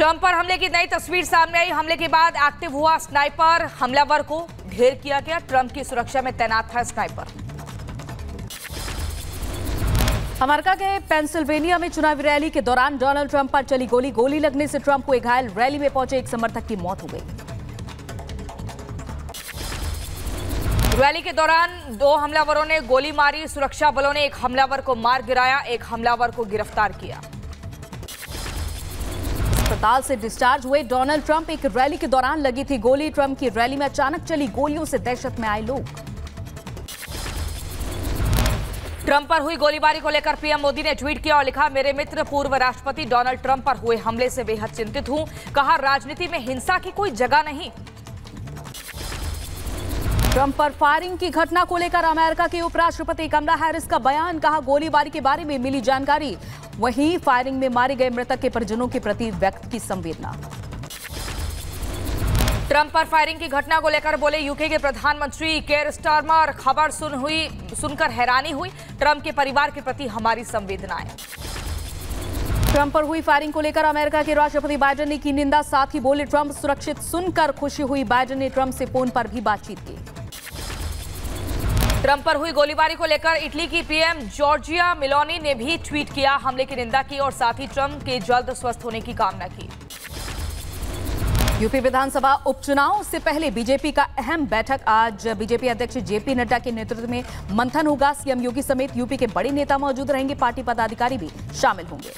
Trump पर हमले की नई तस्वीर सामने आई। हमले के बाद एक्टिव हुआ स्नाइपर, हमलावर को ढेर किया गया। ट्रंप की सुरक्षा में तैनात था स्नाइपर। अमेरिका के पेंसिल्वेनिया में चुनावी रैली के दौरान डोनाल्ड ट्रंप पर चली गोली। गोली लगने से ट्रंप हुए घायल। रैली में पहुंचे एक समर्थक की मौत हो गई। रैली के दौरान 2 हमलावरों ने गोली मारी। सुरक्षा बलों ने एक हमलावर को मार गिराया, एक हमलावर को गिरफ्तार किया। अस्पताल से डिस्चार्ज हुए डोनाल्ड ट्रंप। एक रैली के दौरान लगी थी गोली। ट्रंप की रैली में अचानक चली गोलियों से दहशत में आए लोग। ट्रंप पर हुई गोलीबारी को लेकर पीएम मोदी ने ट्वीट किया और लिखा, मेरे मित्र पूर्व राष्ट्रपति डोनाल्ड ट्रंप पर हुए हमले से बेहद चिंतित हूं। कहा, राजनीति में हिंसा की कोई जगह नहीं। ट्रंप पर फायरिंग की घटना को लेकर अमेरिका के उपराष्ट्रपति कमला हैरिस का बयान। कहा, गोलीबारी के बारे में मिली जानकारी, वहीं फायरिंग में मारे गए मृतक के परिजनों के प्रति व्यक्त की संवेदना। ट्रंप पर फायरिंग की घटना को लेकर बोले यूके के प्रधानमंत्री केयर स्टारमर, खबर सुनकर हैरानी हुई। ट्रंप के परिवार के प्रति हमारी संवेदनाएं। ट्रंप पर हुई फायरिंग को लेकर अमेरिका के राष्ट्रपति बाइडेन ने की निंदा। साथ ही बोले, ट्रंप सुरक्षित सुनकर खुशी हुई। बाइडेन ने ट्रंप से फोन पर भी बातचीत की। ट्रंप पर हुई गोलीबारी को लेकर इटली की पीएम जॉर्जिया मेलोनी ने भी ट्वीट किया, हमले की निंदा की और साथ ही ट्रंप के जल्द स्वस्थ होने की कामना की। यूपी विधानसभा उपचुनाव से पहले बीजेपी का अहम बैठक। आज बीजेपी अध्यक्ष जेपी नड्डा के नेतृत्व में मंथन होगा। सीएम योगी समेत यूपी के बड़े नेता मौजूद रहेंगे। पार्टी पदाधिकारी भी शामिल होंगे।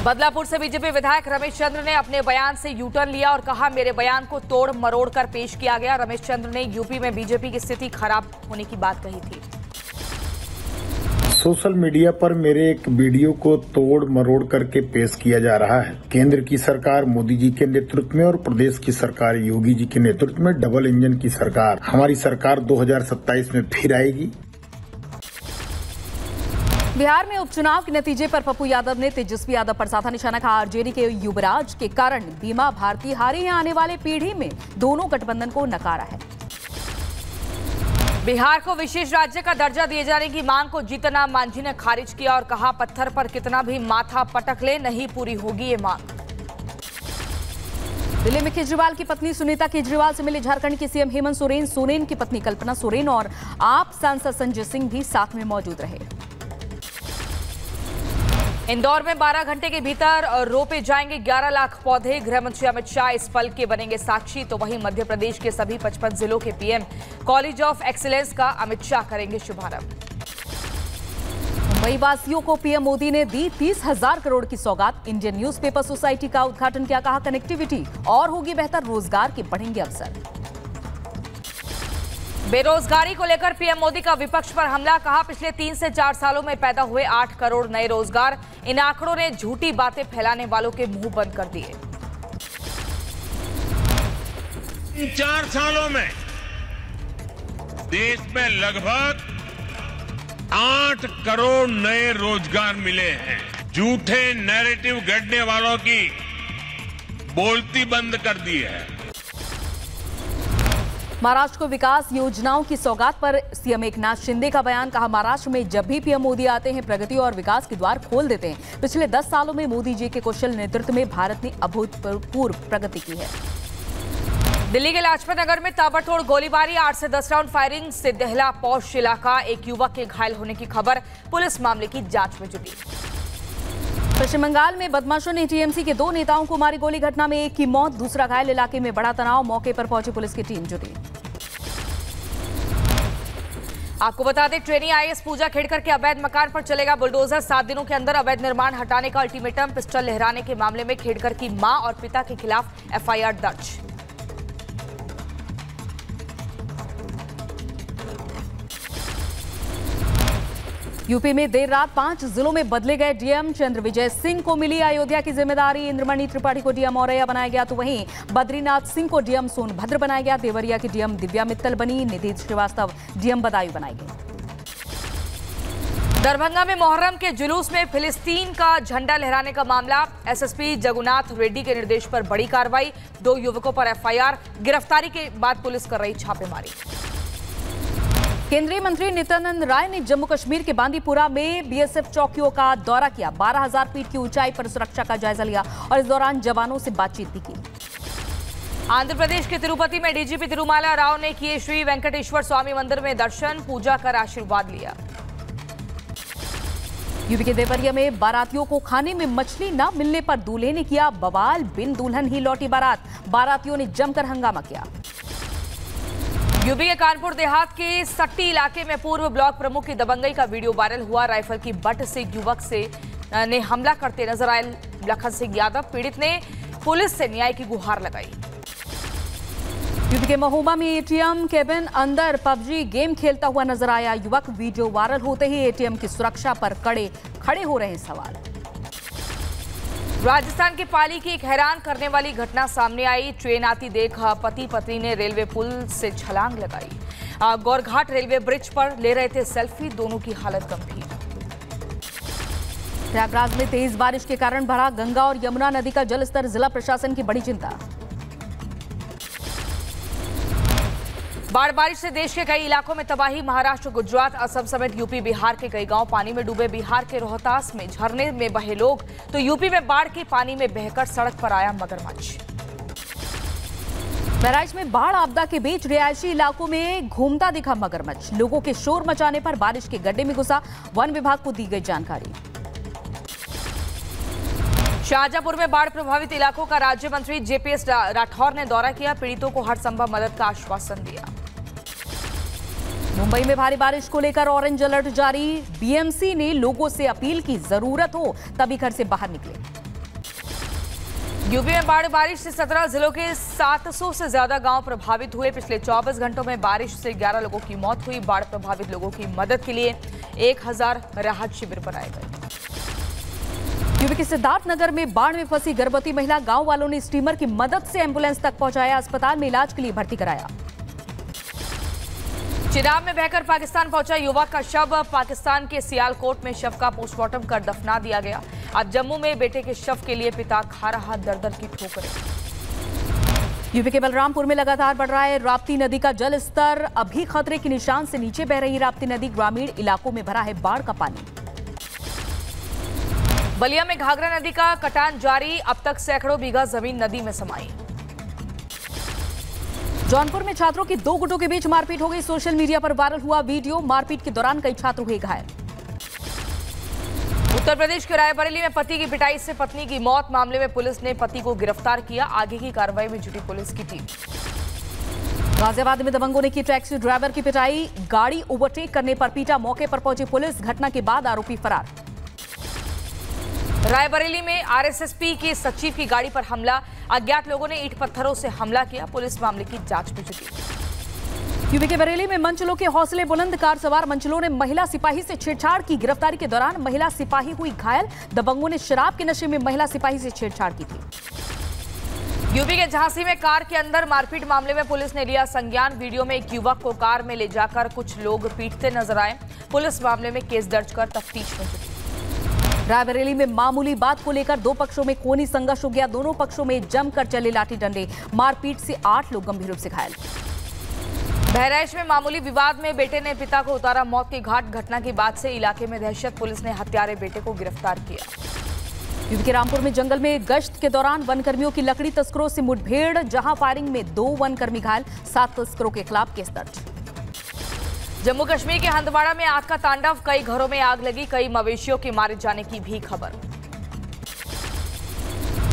बदलापुर से बीजेपी विधायक रमेश चंद्र ने अपने बयान से यूटर्न लिया और कहा, मेरे बयान को तोड़ मरोड़ कर पेश किया गया। रमेश चंद्र ने यूपी में बीजेपी की स्थिति खराब होने की बात कही थी। सोशल मीडिया पर मेरे एक वीडियो को तोड़ मरोड़ करके पेश किया जा रहा है। केंद्र की सरकार मोदी जी के नेतृत्व में और प्रदेश की सरकार योगी जी के नेतृत्व में डबल इंजन की सरकार, हमारी सरकार 2027 में फिर आएगी। बिहार में उपचुनाव के नतीजे पर पप्पू यादव ने तेजस्वी यादव पर साधा निशाना। कहा, आरजेडी के युवराज के कारण बीमा भारती हारी है। आने वाले पीढ़ी में दोनों गठबंधन को नकारा है। बिहार को विशेष राज्य का दर्जा दिए जाने की मांग को जीतन राम मांझी ने खारिज किया और कहा, पत्थर पर कितना भी माथा पटक ले, नहीं पूरी होगी ये मांग। दिल्ली में केजरीवाल की पत्नी सुनीता केजरीवाल से मिले झारखंड के सीएम हेमंत सोरेन। सोरेन की पत्नी कल्पना सोरेन और आप सांसद संजय सिंह भी साथ में मौजूद रहे। इंदौर में 12 घंटे के भीतर रोपे जाएंगे 11 लाख पौधे। गृह मंत्री अमित शाह इस पल के बनेंगे साक्षी। तो वहीं मध्य प्रदेश के सभी 55 जिलों के पीएम कॉलेज ऑफ एक्सीलेंस का अमित शाह करेंगे शुभारंभ। मुंबई वासियों को पीएम मोदी ने दी 30,000 करोड़ की सौगात। इंडियन न्यूज़पेपर सोसाइटी का उद्घाटन किया। कहा, कनेक्टिविटी और होगी बेहतर, रोजगार के बढ़ेंगे अवसर। बेरोजगारी को लेकर पीएम मोदी का विपक्ष पर हमला। कहा, पिछले 3 से 4 सालों में पैदा हुए 8 करोड़ नए रोजगार। इन आंकड़ों ने झूठी बातें फैलाने वालों के मुंह बंद कर दिए। इन 4 सालों में देश में लगभग 8 करोड़ नए रोजगार मिले हैं। झूठे नैरेटिव गढ़ने वालों की बोलती बंद कर दी है। महाराष्ट्र को विकास योजनाओं की सौगात पर सीएम एकनाथ शिंदे का बयान। कहा, महाराष्ट्र में जब भी पीएम मोदी आते हैं प्रगति और विकास के द्वार खोल देते हैं। पिछले 10 सालों में मोदी जी के कुशल नेतृत्व में भारत ने अभूतपूर्व प्रगति की है। दिल्ली के लाजपत नगर में ताबड़तोड़ गोलीबारी, 8 से 10 राउंड फायरिंग से दहला पौष इलाका। एक युवक के घायल होने की खबर। पुलिस मामले की जांच में जुटी। पश्चिम बंगाल में बदमाशों ने टीएमसी के 2 नेताओं को मारी गोली। घटना में एक की मौत, दूसरा घायल। इलाके में बड़ा तनाव। मौके पर पहुंची पुलिस की टीम जुटी। आपको बता दें, ट्रेनी आईएएस पूजा खेड़कर के अवैध मकान पर चलेगा बुलडोजर। 7 दिनों के अंदर अवैध निर्माण हटाने का अल्टीमेटम। पिस्टल लहराने के मामले में खेड़कर की मां और पिता के खिलाफ एफआईआर दर्ज। यूपी में देर रात 5 जिलों में बदले गए डीएम। चंद्रविजय सिंह को मिली अयोध्या की जिम्मेदारी। इंद्रमणि त्रिपाठी को डीएम औरैया बनाया गया। तो वहीं बद्रीनाथ सिंह को डीएम सोनभद्र बनाया गया। देवरिया की डीएम दिव्या मित्तल बनी। निधि श्रीवास्तव डीएम बदायूं बनाई गई। दरभंगा में मोहर्रम के जुलूस में फिलिस्तीन का झंडा लहराने का मामला। एसएसपी जगुनाथ रेड्डी के निर्देश पर बड़ी कार्रवाई। 2 युवकों पर एफआईआर। गिरफ्तारी के बाद पुलिस कर रही छापेमारी। केंद्रीय मंत्री नित्यानंद राय ने जम्मू कश्मीर के बांदीपुरा में बीएसएफ चौकियों का दौरा किया। 12,000 फीट की ऊंचाई पर सुरक्षा का जायजा लिया और इस दौरान जवानों से बातचीत भी की। आंध्र प्रदेश के तिरुपति में डीजीपी तिरुमाला राव ने किए श्री वेंकटेश्वर स्वामी मंदिर में दर्शन, पूजा कर आशीर्वाद लिया। यूपी के देवरिया में बारातियों को खाने में मछली न मिलने पर दूल्हे ने किया बवाल, बिन दुल्हन ही लौटी बारात। बारातियों ने जमकर हंगामा किया। यूपी के कानपुर देहात के सट्टी इलाके में पूर्व ब्लॉक प्रमुख की दबंगई का वीडियो वायरल हुआ। राइफल की बट से युवक ने हमला करते नजर आए लखन सिंह यादव। पीड़ित ने पुलिस से न्याय की गुहार लगाई। यूपी के महोबा में एटीएम केबिन अंदर पबजी गेम खेलता हुआ नजर आया युवक। वीडियो वायरल होते ही एटीएम की सुरक्षा पर खड़े हो रहे सवाल। राजस्थान के पाली की एक हैरान करने वाली घटना सामने आई। ट्रेन आती देख पति पत्नी ने रेलवे पुल से छलांग लगाई। गौरघाट रेलवे ब्रिज पर ले रहे थे सेल्फी, दोनों की हालत गंभीर। प्रयागराज में तेज बारिश के कारण बढ़ा गंगा और यमुना नदी का जलस्तर, जिला प्रशासन की बड़ी चिंता। बारिश से देश के कई इलाकों में तबाही। महाराष्ट्र, गुजरात, असम समेत यूपी, बिहार के कई गांव पानी में डूबे। बिहार के रोहतास में झरने में बहे लोग, तो यूपी में बाढ़ के पानी में बहकर सड़क पर आया मगरमच्छ। बहराइच में बाढ़ आपदा के बीच रिहायशी इलाकों में घूमता दिखा मगरमच्छ। लोगों के शोर मचाने पर बारिश के गड्ढे में घुसा, वन विभाग को दी गई जानकारी। शाहजहांपुर में बाढ़ प्रभावित इलाकों का राज्य मंत्री जेपीएस राठौर ने दौरा किया। पीड़ितों को हर संभव मदद का आश्वासन दिया। मुंबई में भारी बारिश को लेकर ऑरेंज अलर्ट जारी। बीएमसी ने लोगों से अपील की, जरूरत हो तभी घर से बाहर निकले। यूपी में बारिश से 17 जिलों के 700 से ज्यादा गांव प्रभावित हुए। पिछले 24 घंटों में बारिश से 11 लोगों की मौत हुई। बाढ़ प्रभावित लोगों की मदद के लिए 1000 राहत शिविर बनाए गए। यूपी के सिद्धार्थनगर में बाढ़ में फंसी गर्भवती महिला, गांव वालों ने स्टीमर की मदद से एम्बुलेंस तक पहुंचाया। अस्पताल में इलाज के लिए भर्ती कराया। चिनाब में बहकर पाकिस्तान पहुंचा युवक का शव। पाकिस्तान के सियालकोट में शव का पोस्टमार्टम कर दफना दिया गया। अब जम्मू में बेटे के शव के लिए पिता खा रहा दर-दर की ठोकरें। यूपी के बलरामपुर में लगातार बढ़ रहा है राप्ती नदी का जल स्तर। अभी खतरे के निशान से नीचे बह रही राप्ती नदी, ग्रामीण इलाकों में भरा है बाढ़ का पानी। बलिया में घाघरा नदी का कटान जारी। अब तक सैकड़ों बीघा जमीन नदी में समाई। जौनपुर में छात्रों की 2 गुटों के बीच मारपीट हो गई। सोशल मीडिया पर वायरल हुआ वीडियो। मारपीट के दौरान कई छात्र हुए घायल। उत्तर प्रदेश के रायबरेली में पति की पिटाई से पत्नी की मौत। मामले में पुलिस ने पति को गिरफ्तार किया। आगे की कार्रवाई में जुटी पुलिस की टीम। गाजियाबाद में दबंगों ने की टैक्सी ड्राइवर की पिटाई। गाड़ी ओवरटेक करने पर पीटा। मौके पर पहुंची पुलिस। घटना के बाद आरोपी फरार। रायबरेली में आरएसएसपी के सचिव की गाड़ी पर हमला। अज्ञात लोगों ने ईंट पत्थरों से हमला किया। पुलिस मामले की जांच में जुटी। यूपी के बरेली में मंचलों के हौसले बुलंद। कार सवार मंचलों ने महिला सिपाही से छेड़छाड़ की। गिरफ्तारी के दौरान महिला सिपाही हुई घायल। दबंगों ने शराब के नशे में महिला सिपाही से छेड़छाड़ की थी। यूपी के झांसी में कार के अंदर मारपीट मामले में पुलिस ने लिया संज्ञान। वीडियो में एक युवक को कार में ले जाकर कुछ लोग पीटते नजर आए। पुलिस मामले में केस दर्ज कर तफ्तीश में जुटी। रायबरेली में मामूली बात को लेकर 2 पक्षों में खूनी संघर्ष हो गया। दोनों पक्षों में जमकर चले लाठी डंडे। मारपीट से 8 लोग गंभीर रूप से घायल। बहराइच में मामूली विवाद में बेटे ने पिता को उतारा मौत के घाट। घटना के बाद से इलाके में दहशत। पुलिस ने हत्यारे बेटे को गिरफ्तार किया। यूपी के रामपुर में जंगल में गश्त के दौरान वनकर्मियों की लकड़ी तस्करों से मुठभेड़। जहां फायरिंग में 2 वनकर्मी घायल। 7 तस्करों के खिलाफ केस दर्ज। जम्मू कश्मीर के हंदवाड़ा में आग का तांडव। कई घरों में आग लगी। कई मवेशियों के मारे जाने की भी खबर।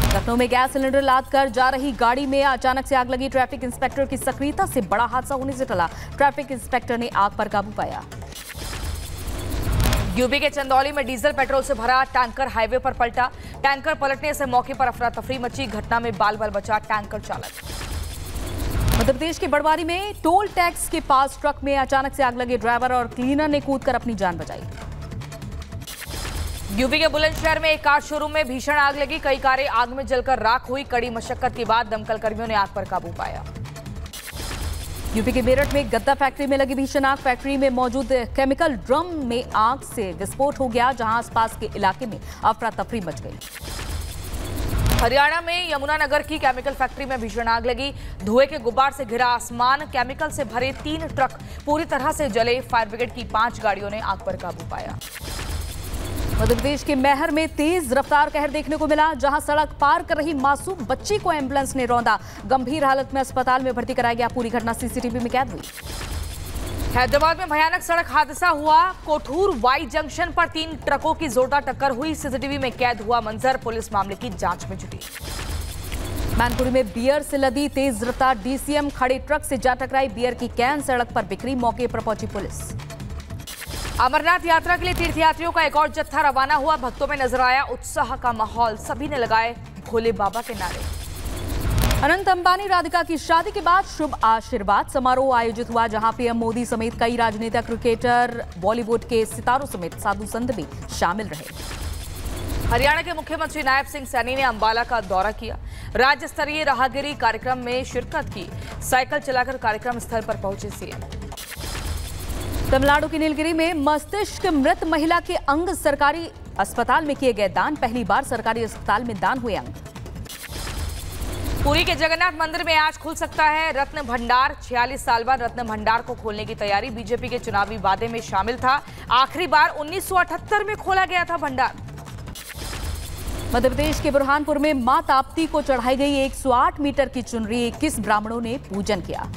लखनऊ में गैस सिलेंडर लाद कर जा रही गाड़ी में अचानक से आग लगी। ट्रैफिक इंस्पेक्टर की सक्रियता से बड़ा हादसा होने से टला। ट्रैफिक इंस्पेक्टर ने आग पर काबू पाया। यूपी के चंदौली में डीजल पेट्रोल से भरा टैंकर हाईवे पर पलटा। टैंकर पलटने से मौके पर अफरा तफरी मची। घटना में बाल बाल बचा टैंकर चालक। मध्य प्रदेश के बड़वारी में टोल टैक्स के पास ट्रक में अचानक से आग लगे। ड्राइवर और क्लीनर ने कूदकर अपनी जान बचाई। यूपी के बुलंदशहर में एक कार शोरूम में भीषण आग लगी। कई कारें आग में जलकर राख हुई। कड़ी मशक्कत के बाद दमकल कर्मियों ने आग पर काबू पाया। यूपी के मेरठ में गद्दा फैक्ट्री में लगी भीषण आग। फैक्ट्री में मौजूद केमिकल ड्रम में आग से विस्फोट हो गया, जहां आसपास के इलाके में अफरा तफरी मच गई। हरियाणा में यमुनानगर की केमिकल फैक्ट्री में भीषण आग लगी। धुएं के गुब्बार से घिरा आसमान, केमिकल से भरे 3 ट्रक पूरी तरह से जले। फायर ब्रिगेड की 5 गाड़ियों ने आग पर काबू पाया। मध्य प्रदेश के मैहर में तेज रफ्तार कहर देखने को मिला, जहां सड़क पार कर रही मासूम बच्ची को एम्बुलेंस ने रौंदा। गंभीर हालत में अस्पताल में भर्ती कराया गया। पूरी घटना सीसीटीवी में कैद हुई। हैदराबाद में भयानक सड़क हादसा हुआ। कोठूर वाई जंक्शन पर 3 ट्रकों की जोरदार टक्कर हुई। सीसीटीवी में कैद हुआ मंजर। पुलिस मामले की जांच में जुटी। मैनपुरी में बियर से लदी तेज रफ्तार डीसीएम खड़े ट्रक से जा टकराई। बियर की कैन सड़क पर बिखरी। मौके पर पहुंची पुलिस। अमरनाथ यात्रा के लिए तीर्थयात्रियों का एक और जत्था रवाना हुआ। भक्तों में नजर आया उत्साह का माहौल। सभी ने लगाए भोले बाबा के नारे। अनंत अंबानी राधिका की शादी के बाद शुभ आशीर्वाद समारोह आयोजित हुआ, जहां पीएम मोदी समेत कई राजनेता, क्रिकेटर, बॉलीवुड के सितारों समेत साधु संत भी शामिल रहे। हरियाणा के मुख्यमंत्री नायब सिंह सैनी ने अंबाला का दौरा किया। राज्य स्तरीय राहगिरी कार्यक्रम में शिरकत की। साइकिल चलाकर कार्यक्रम स्थल पर पहुंचे सीएम। तमिलनाडु के नीलगिरी में मस्तिष्क मृत महिला के अंग सरकारी अस्पताल में किए गए दान। पहली बार सरकारी अस्पताल में दान हुए अंग। पुरी के जगन्नाथ मंदिर में आज खुल सकता है रत्न भंडार। 46 साल बाद रत्न भंडार को खोलने की तैयारी। बीजेपी के चुनावी वादे में शामिल था। आखिरी बार 1978 में खोला गया था भंडार। मध्य प्रदेश के बुरहानपुर में मां ताप्ती को चढ़ाई गई 108 मीटर की चुनरी। 21 ब्राह्मणों ने पूजन किया।